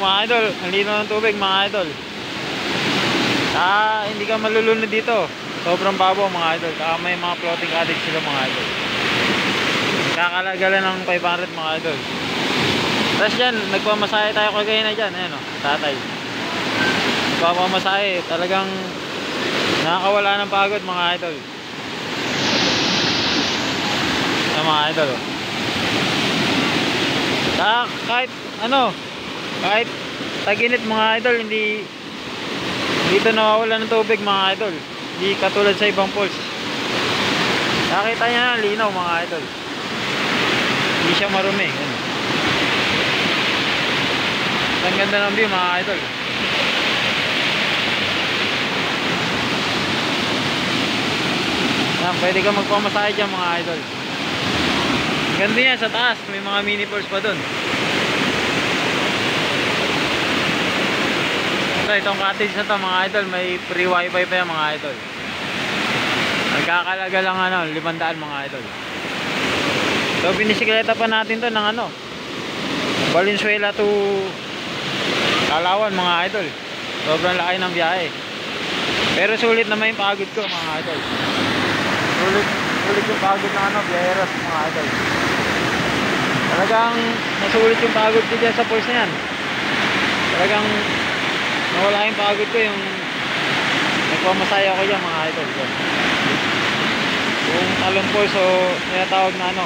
mga idol, ang lino ng tubig mga idol. Hindi ka malulunod dito. Sobrang babaw mga idol. May mga floating cottage sila mga idol. Kakalagala ng 500 mga idol. Tapos dyan, nagpamasahe tayo kagaya na dyan. Ayan o, tatay. Nagpapamasahe. Talagang nakakawala ng pagod mga idol. Ayan mga idol o. Kahit ano, kahit tag-init mga idol, hindi dito nawawala ng tubig mga idol. Hindi katulad sa ibang falls. Nakita nyo na, linaw mga idol. Hindi siya marumi. Ang ganda ng view mga idol. Yan, pwede ka magpamasahe dyan mga idol. Ganda yan sa taas, may mga mini falls pa dun. Itong cottage na to mga idol, may free wifi pa yan mga idol. Nagkakalaga lang ano, 500 mga idol. So binisikleta pa natin to ng ano, Valenzuela to Kalawan mga idol. Sobrang laki ng biyahe. Pero sulit naman yung pagod ko mga idol. Sulit yung pagod ng ano, biyaheros mga idol. Talagang nasulit yung pagod ko dyan sa falls na yan. Talagang nawala yung pagod ko yung nagpamasaya ko dyan mga idol. Yung Talon Falls o tinatawag na ano,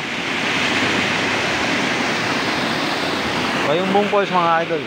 Bayumbong Falls mga idol.